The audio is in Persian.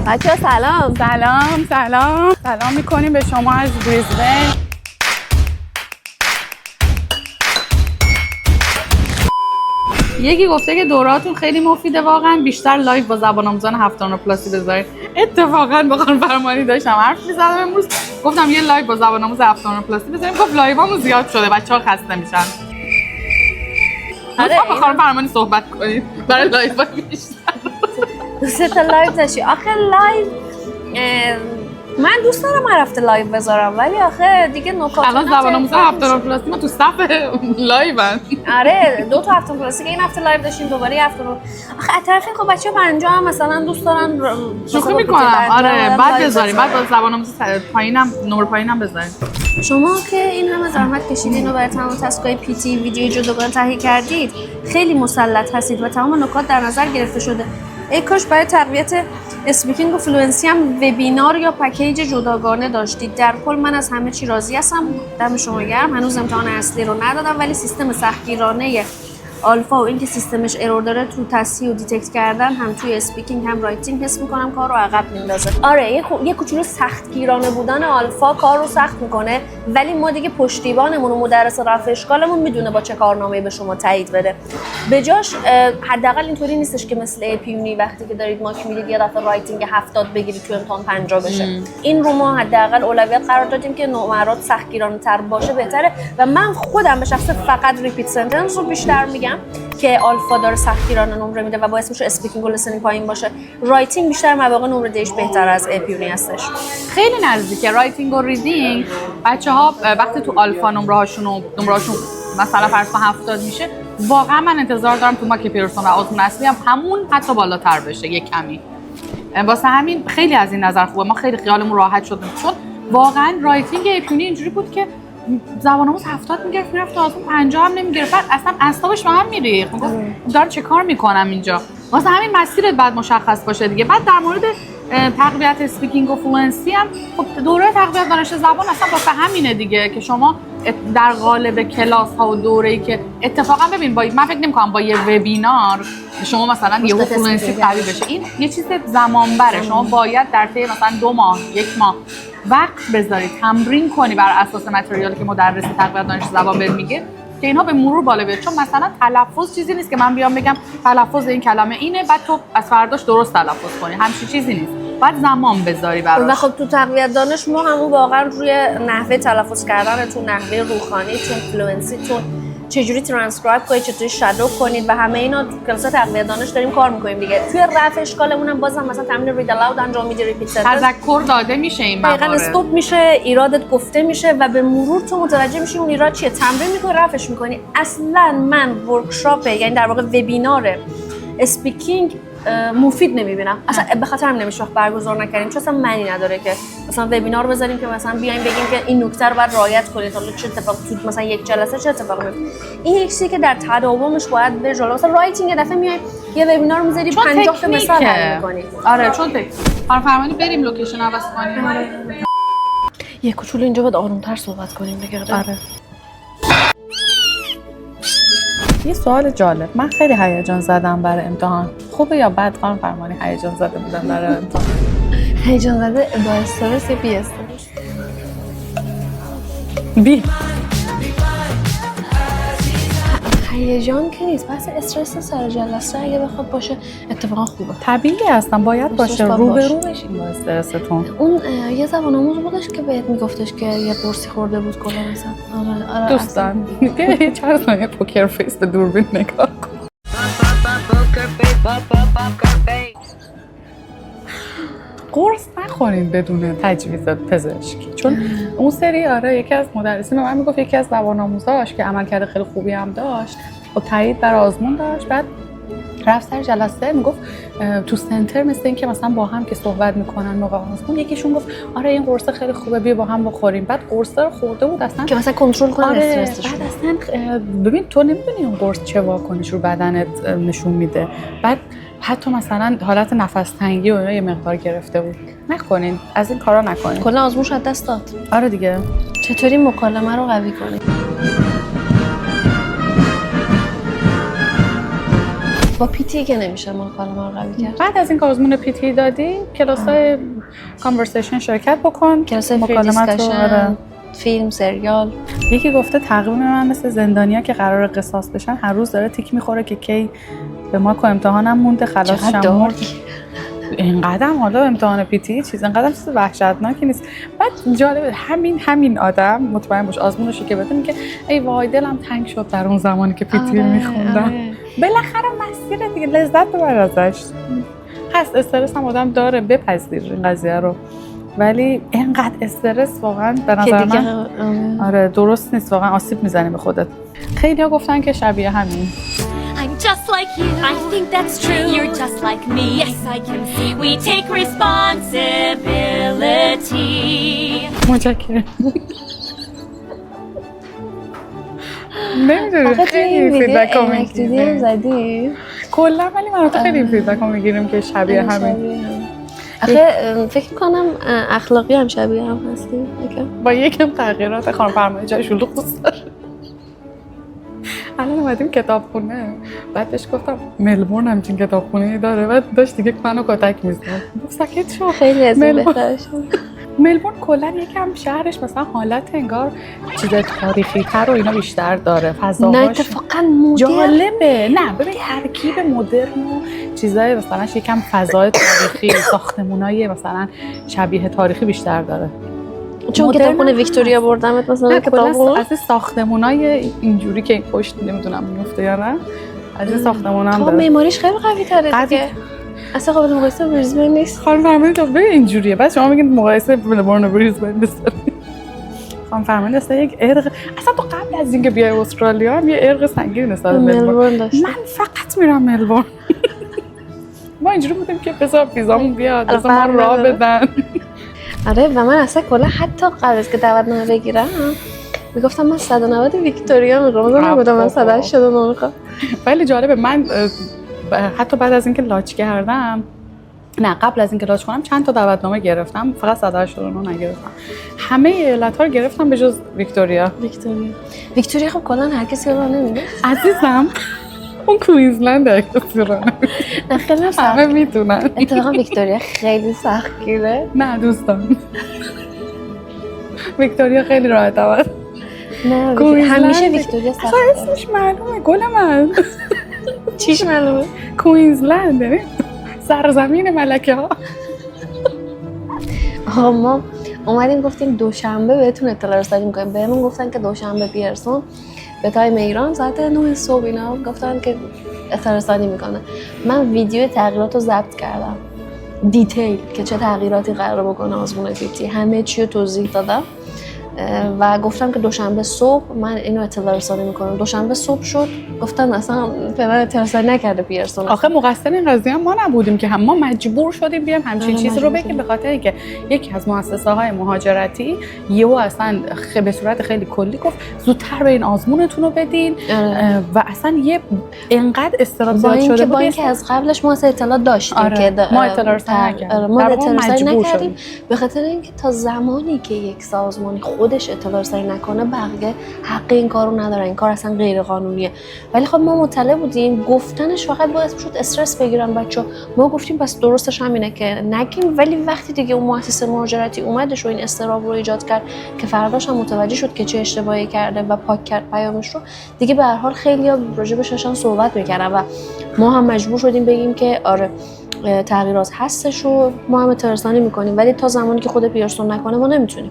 بچه‌ها سلام. سلام میکنیم به شما از بریزبن. یکی گفته که دوراتون خیلی مفیده، واقعا بیشتر لایو با زبان آموزان هفتان پلاسی بذارید. اتفاقا با خانم فرمانی داشتم حرف می‌زدم امروز، گفتم یه لایو با زبان آموز هفتان پلاسی بذاریم. گفت لایوامون زیاد شده، بچه‌ها خسته میشن. آره با خانم فرمانی صحبت کنید برای لایو بیشتر. دوست تا لایو داشتی؟ آخه لایو من دوست دارم هر هفته لایو بذارم، ولی آخه دیگه نکات الان زبان آموز هفتان پلاسی ما تو صف لایون. آره 2 تا هفتان پلاسی که این هفته لایو داشتیم، دوباره هفته رو آخه از طرفی خب بچه‌ها پنجاه هم مثلا دوست دارن شوخی میکنم. آره بعد بذاریم، بعد با زبان آموز پایینم نمره پایینم بذاریم. شما که این همه زحمت کشیدین و برای تمام تسکای پی تی ویدیوی جداگانه تهیه کردید، خیلی مسلط هستید و تمام نکات در نظر گرفته شده. ای کاش برای تقویت اسپیکینگ و فلوئنسی هم وبینار یا پکیج جداگانه داشتید. در کل من از همه چی راضی هستم. دم شما گرم. هنوز امتحان اصلی رو ندادم، ولی سیستم سختگیرانه آلفا و اینکه سیستمش ارور داره تو تصحیح و دیتکت کردن هم توی اسپیکینگ هم رایتینگ حس میکنم کار رو عقب میندازه. آره یه کوچولو سختگیرانه بودن آلفا کار رو سخت میکنه، ولی ما دیگه پشتیبانمون و مدرس رفع اشکالمون میدونه با چه کارنامه‌ای به شما تایید بده. به جاش حداقل اینطوری نیستش که مثل اپیونی وقتی که دارید ماک میدید یه دفعه رایتینگ 70 بگیرید تو امتحان 50 بشه. این رو ما حداقل اولویت قرار دادیم که نمرات سختگیرانه تر باشه بهتره و من خودم به شخص فقط ریپیت سنتنس رو بیشتر میگم که آلفا داره سختگیرانه نمره میده و باعث میشه اسپیکینگ و لیسنینگ پایین باشه. رایتینگ بیشتر مواقع نمره دهش بهتر از اپیونی هستش. خیلی نزدیکه رایتینگ و ریدینگ. بچه‌ها وقتی تو آلفا نمره‌هاشون مثلا فرض کن 70 میشه، واقعا من انتظار دارم تو ماک پیرسون و آزمون اصلی هم همون حتی بالاتر بشه یک کمی. واسه همین خیلی از این نظر خوبه، ما خیلی خیالمون راحت شد چون واقعا رایتینگ اپیونی اینجوری بود که زبان آموز 70 میگرفت میرفت تا آزمون 50 هم نمیگرفت، اصلا اعصابش به هم میریخت. میگفت دارم چه کار میکنم اینجا. واسه همین مسیرت بعد مشخص باشه دیگه. بعد در مورد تقویت اسپیکینگ و فلوئنسی هم خب دوره تقویت دانش زبان اصلا واسه همینه دیگه که شما در قالب کلاس ها و دوره‌ای که اتفاقا ببین من فکر نمی‌کنم با یه وبینار شما مثلا یه فلوئنسی قوی بشه. این یه چیز زمان بره. شما باید در طی مثلا 2 ماه 1 ماه وقت بذارید تمرین کنی بر اساس متریالی که مدرس تقویت دانش زبان بهت میگه که اینها به مرور بالا بیاد. چون مثلا تلفظ چیزی نیست که من بیام بگم تلفظ این کلمه اینه بعد تو از فرداش درست تلفظ کنی، همچین چیزی نیست. باید زمان بذاری براش. و خب تو تقویت دانش ما همون واقعا روی نحوه تلفظ کردن، تو نحوه روخانی، تو فلوئنسی، تو چجوری ترانسکرایب کنید، چطوری شادو کنید و همه اینا تو کلاس تقویت دانش داریم کار میکنیم دیگه. توی رفع اشکالمون هم بازم مثلا تمرین رید الاود انجام میدی، ریپیت سنتنس تذکر داده میشه، این موارد دقیقاً استوب میشه، ایرادت گفته میشه و به مرور تو متوجه میشی اون ایراد چیه، تمرین میکنی، رفعش میکنی. اصلا من ورکشاپ یعنی در واقع وبینار اسپیکینگ مفید نمیبینم اصلا. به خاطر هم نمیشه برگزار نکردیم چون اصلا معنی نداره که مثلا وبینار بذاریم که مثلا بیایم بگیم که این نکته رو باید رعایت کنید. حالا چه اتفاقی تو مثلا یک جلسه چه اتفاقی میفته، این یک چیزی که در تداومش باید به جلو. مثلا رایتینگ یه دفعه میای یه وبینار میذاری 50 تا مثال حل می‌کنی. آره چون فرمانی بریم لوکیشن عوض کنیم. یه کوچولو اینجا باید آروم‌تر صحبت کنیم دیگه. آره. یه سوال جالب، من خیلی هیجان زدم برای امتحان. خوبه یا بد خانم فرمانی هیجان زده بودم برای امتحان؟ هیجان زده با استرس یا بی استرس؟ بی هیجان که نیست، بس استرس سر جلسه اگه بخواد باشه اتفاقا خوبه. طبیعی هستم باید باشه. روبرو بشین با استرستون. اون یه زبان آموز بودش که بهت میگفتش که یه قرصی خورده بود کلا مثلا. آره دوستان میگه چند ثانیه پوکر فیس به دوربین نگاه کن. قرص نخورین بدون تجویز پزشکی. چون اون سری آره یکی از مدرسین به من میگفت یکی از زبان آموزاش که عملکرد خیلی خوبی هم داشت و تایید برای آزمون داشت، بعد رفت سر جلسه میگفت تو سنتر مثل این که مثلا با هم که صحبت میکنن موقع آزمون یکیشون گفت آره این قرص خیلی خوبه بیا با هم بخوریم. بعد قرص رو خورده بود اصلا که مثلا کنترل کنه استرسش. بعد اصلا ببین تو نمیدونی اون قرص چه واکنش رو بدنت نشون میده. بعد حتی مثلا حالت نفس تنگی و اینا یه مقدار گرفته بود. نکنین از این کارا نکنین. کلا آزمونش از دست داد. آره دیگه. چطوری مکالمه رو قوی کنیم؟ با پیتی که نمیشه مکالمه رو قوی کرد. بعد از این که آزمون پیتی دادی کلاسای کانورسیشن شرکت بکن، کلاس مکالمات رو. آره. فیلم، سریال. یکی گفته تقویم من مثل زندانیا که قرار قصاص بشن، هر روز داره تیک میخوره که کی به ما که امتحانم مونده خلاص شم. اینقدر حالا امتحان پیتی چیز اینقدر چیز وحشتناکی نیست. بعد جالبه همین آدم مطمئن باش آزمونشو که بده میگه ای وای دلم تنگ شد در اون زمانی که پیتی میخوندم. بالاخره مسیر دیگه لذت ببر ازش. هست استرس هم آدم داره، بپذیر این قضیه رو، ولی اینقدر استرس واقعا به نظر من آره درست نیست، واقعا آسیب میزنی به خودت. خیلی‌ها گفتن که شبیه همین. I'm just like you. I think that's true. You're just like me. Yes, I can see. We take responsibility. متشکرم. نمیدونی خیلی فیدبک ها میگیریم زدی کلا، ولی من تو خیلی فیدبک ها میگیریم که شبیه همین. آخه فکر کنم اخلاقی هم شبیه هم هستیم با یکم تغییرات. خانم فرمانی جای شلوغ دوست داره. الان اومدیم کتابخونه، بعد بهش گفتم ملبورن همچین کتابخونه‌ای داره، بعد داشت دیگه منو کتک می‌زد. ساکت شو. خیلی از این بهتر شد. ملبورن کلا یکم شهرش مثلا حالت انگار چیز تاریخی‌تر و اینا بیشتر داره، فضاهاش نه اتفاقا مدرن جالبه. نه ببین ترکیب مدرن و چیزای مثلا یکم فضای تاریخی، ساختمونای مثلا شبیه تاریخی بیشتر داره. چون کتابخونه ویکتوریا بردمت مثلا کتابخونه از ساختمونای اینجوری که این پشت نمیدونم میفته یا نه، از این ساختمونا هم داره. معماریش خیلی قوی تره دیگه. اصلا قابل مقایسه با بریزبن نیست. خانم فرمانی تو به اینجوریه، بعد شما میگید مقایسه ملبورن و بریزبن نیست. خانم فرمانی اصلا یک ارق، اصلا تو قبل از اینکه بیای استرالیا هم یه ارق سنگین نسبت به ملبورن داشت. من فقط میرم ملبورن. ما اینجوری بودیم که بذار ویزامون بیاد، بذار ما راه بدن. آره و من اصلا کلا حتی قبل از که دعوتنامه بگیرم میگفتم من 190 ویکتوریا میخوام، مثلا نمیدونم من 189 میخوام. ولی جالبه من حتی بعد از اینکه لاچ کردم، نه قبل از اینکه لاچ کنم چند تا دعوتنامه گرفتم، فقط 189 نگرفتم. همه ایالت‌ها رو گرفتم به جز ویکتوریا. ویکتوریا خب کلا هر کسی رو نمیده عزیزم. اون کوینزلند هر کسی رو نمیده. نه خیلی سخت، همه میدونن. اتفاقا ویکتوریا خیلی سختگیره. نه دوستان ویکتوریا خیلی راحت بود. نه همیشه ویکتوریا سخته. اسمش معلومه گل من. چیش معلومه؟ کوینزلند یعنی سرزمین ملکه ها. آقا ما اومدیم گفتیم دوشنبه بهتون اطلاع رسانی میکنیم. بهمون گفتن که دوشنبه پیرسون به تایم ایران ساعت 9 صبح اینا گفتن که اطلاع رسانی میکنه. من ویدیو تغییرات رو ضبط کردم دیتیل که چه تغییراتی قرار بکنه آزمون پیتی، همه چی رو توضیح دادم و گفتم که دوشنبه صبح من اینو اطلاع رسانی میکنم. دوشنبه صبح شد گفتن اصلا به من اطلاع رسانی نکرده پیرسون. آخه مقصر این قضیه هم ما نبودیم که ما مجبور شدیم بیام همچین چیزی رو بگیم، به خاطر اینکه یکی از مؤسسه‌های مهاجرتی یهو اصلا به صورت خیلی کلی گفت زودتر به این آزمونتون رو بدین و اصلا یه انقدر استراب زیاد شده بود. با اینکه از قبلش ما اطلاع داشتیم که ما اطلاع رسانی نکردیم. ما اطلاع رسانی نکردیم به خاطر اینکه تا زمانی که یک سازمانی خودش اطلاع رسانی نکنه بقیه حق این کارو ندارن، این کار اصلا غیر قانونیه. ولی خب ما مطلع بودیم، گفتنش فقط باعث شد استرس بگیرن بچه‌ها. ما گفتیم پس درستش همینه که نگیم، ولی وقتی دیگه اون مؤسسه مهاجرتی اومدش و این استراب رو ایجاد کرد که فرداش هم متوجه شد که چه اشتباهی کرده و پاک کرد پیامش رو، دیگه به هر حال خیلی‌ها راجبش داشتن صحبت می‌کردن و ما هم مجبور شدیم بگیم که آره تغییرات هستش و ما هم اطلاع رسانی می‌کنیم، ولی تا زمانی که خود پیرسون نکنه ما نمیتونیم.